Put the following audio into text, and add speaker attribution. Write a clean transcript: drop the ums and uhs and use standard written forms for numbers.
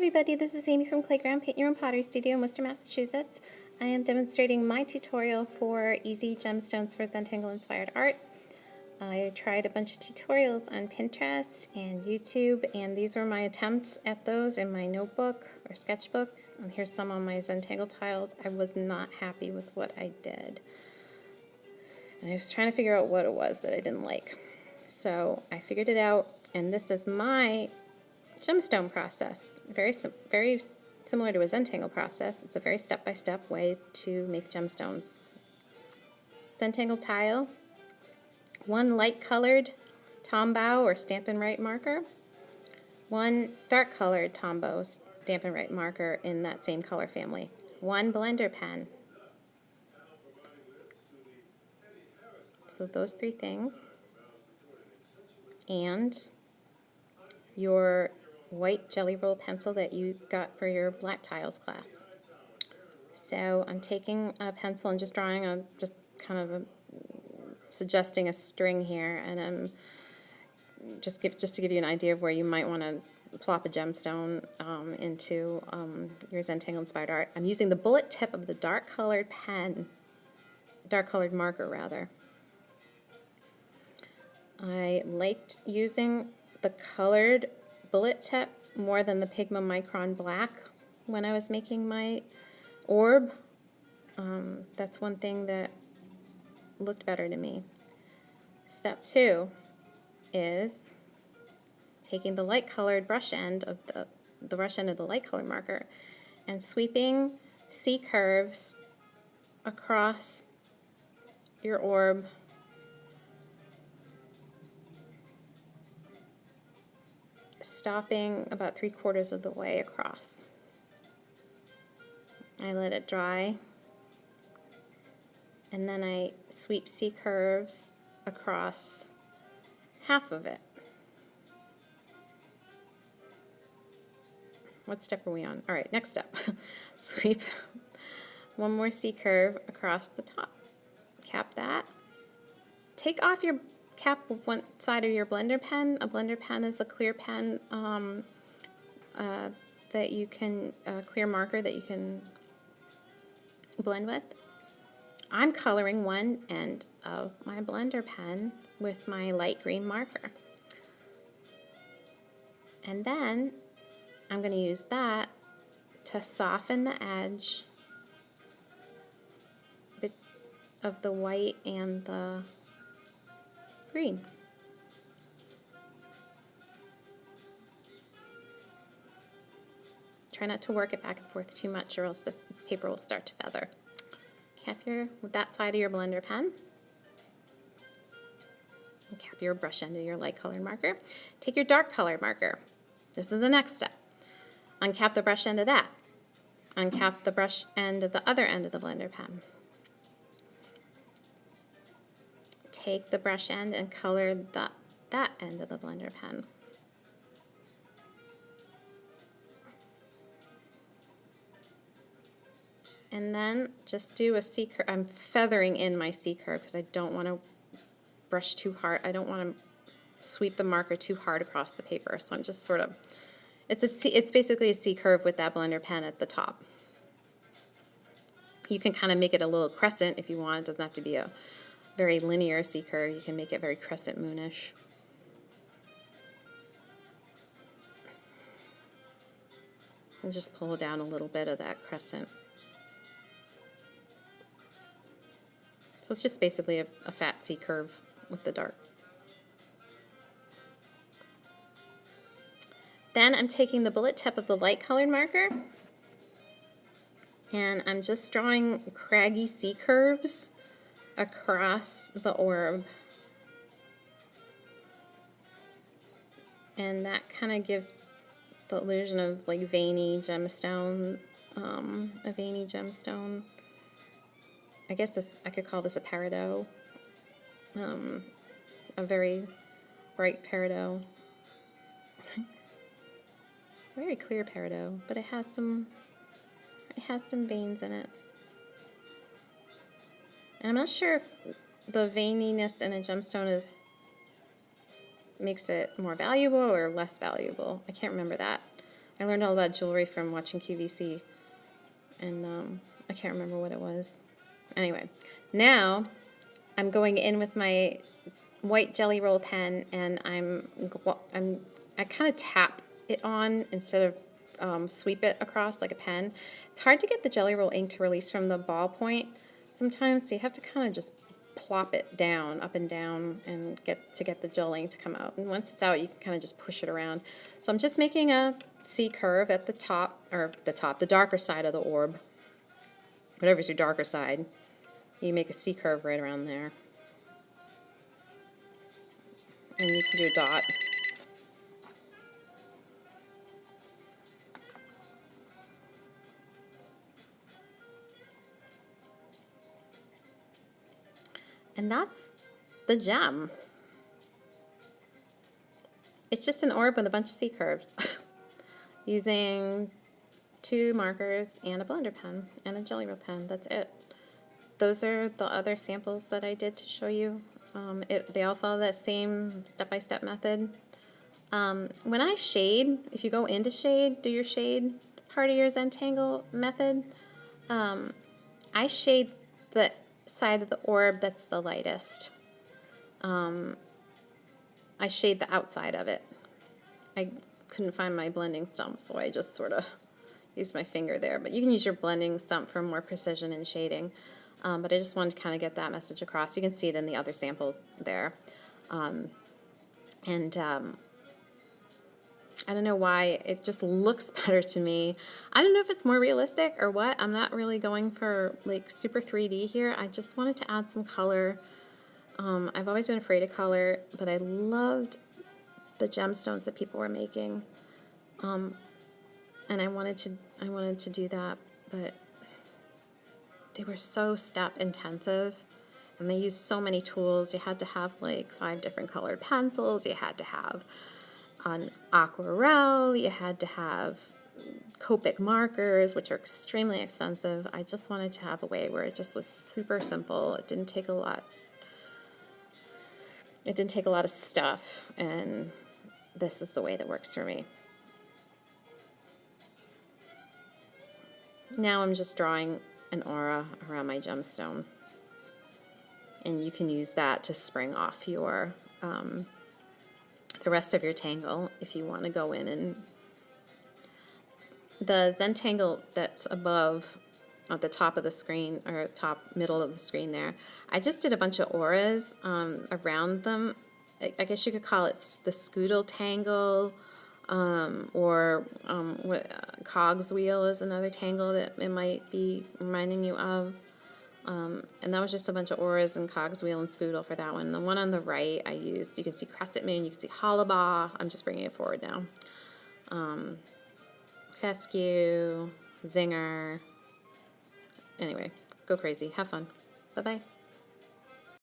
Speaker 1: everybody, this is Amy from Clayground, Paint Your Own Pottery Studio in Worcester, Massachusetts. I am demonstrating my tutorial for easy gemstones for Zentangle inspired art. I tried a bunch of tutorials on Pinterest and YouTube, and these were my attempts at those in my notebook or sketchbook. And here's some on my Zentangle tiles. I was not happy with what I did. And I was trying to figure out what it was that I didn't like. So I figured it out, and this is my gemstone process. Very similar to a Zentangle process. It's a very step-by-step way to make gemstones. Zentangle tile, one light-colored Tombow or Stampin Write marker, one dark-colored Tombow Stampin Write marker in that same color family, one blender pen. So those three things, and your white Gelly Roll pencil that you got for your black tiles class. So I'm taking a pencil and just drawing suggesting a string here, and I'm just to give you an idea of where you might want to plop a gemstone into your Zentangle inspired art. I'm using the bullet tip of the dark colored marker rather. I liked using the colored bullet tip more than the Pigma Micron black when I was making my orb. That's one thing that looked better to me. Step 2 is taking the light colored brush end of the brush end of the light colored marker and sweeping C curves across your orb stopping about 3/4 of the way across. I let it dry, and then I sweep C curves across half of it. What step are we on? All right, next step. Sweep one more C curve across the top. Cap that. Take off your cap of one side of your blender pen. A blender pen is a clear pen that you can, clear marker that you can blend with. I'm coloring one end of my blender pen with my light green marker. And then I'm going to use that to soften the edge of the white and the green. Try not to work it back and forth too much or else the paper will start to feather. Cap with that side of your blender pen. And cap your brush end of your light colored marker. Take your dark colored marker. This is the next step. Uncap the brush end of that. Uncap the brush end of the other end of the blender pen. Take the brush end and color that end of the blender pen. And then just do a C curve. I'm feathering in my C curve because I don't want to brush too hard. I don't want to sweep the marker too hard across the paper. So I'm just sort of, it's basically a C curve with that blender pen at the top. You can kind of make it a little crescent if you want. It doesn't have to be a very linear C curve. You can make it very crescent moonish. And just pull down a little bit of that crescent. So it's just basically a fat C curve with the dark. Then I'm taking the bullet tip of the light colored marker and I'm just drawing craggy C curves across the orb. And that kind of gives the illusion of like veiny gemstone, a veiny gemstone. I guess I could call this a peridot, a very bright peridot. Very clear peridot, but it has some veins in it. And I'm not sure if the veininess in a gemstone makes it more valuable or less valuable. I can't remember that. I learned all about jewelry from watching QVC, and I can't remember what it was. Anyway, now I'm going in with my white Gelly Roll pen, and I kind of tap it on instead of sweep it across like a pen. It's hard to get the Gelly Roll ink to release from the ballpoint sometimes, so you have to kind of just plop it down, up and down, and get the gel ink to come out. And once it's out, you can kind of just push it around. So I'm just making a C curve at the top, the darker side of the orb. Whatever's your darker side, you make a C curve right around there. And you can do a dot. And that's the gem. It's just an orb with a bunch of C curves using 2 markers and a blender pen and a Gelly Roll pen. That's it. Those are the other samples that I did to show you. They all follow that same step-by-step method. When I shade, if you go into shade, do your shade part of your Zentangle method, I shade the side of the orb that's the lightest. I shade the outside of it. I couldn't find my blending stump, so I just sort of used my finger there. But you can use your blending stump for more precision in shading. But I just wanted to kind of get that message across. You can see it in the other samples there. I don't know why, it just looks better to me. I don't know if it's more realistic or what. I'm not really going for like super 3D here. I just wanted to add some color. I've always been afraid of color, but I loved the gemstones that people were making. And I wanted to do that, but they were so step intensive, and they used so many tools. You had to have like 5 different colored pencils. You had to have an aquarelle. You had to have Copic markers, which are extremely expensive. I just wanted to have a way where it just was super simple. It didn't take a lot. It didn't take a lot of stuff, and this is the way that works for me. Now I'm just drawing an aura around my gemstone, and you can use that to spring off your the rest of your tangle if you want to go in. And the Zentangle that's above at the top of the screen, or top middle of the screen there, I just did a bunch of auras around them. I guess you could call it the Scoodle Tangle, or Cog's Wheel is another tangle that it might be reminding you of. And that was just a bunch of auras and Cog's Wheel and Scoodle for that one. The one on the right I used, you can see Crescent Moon, you can see Hollabaugh. I'm just bringing it forward now. Fescue, Zinger. Anyway, go crazy. Have fun. Bye-bye.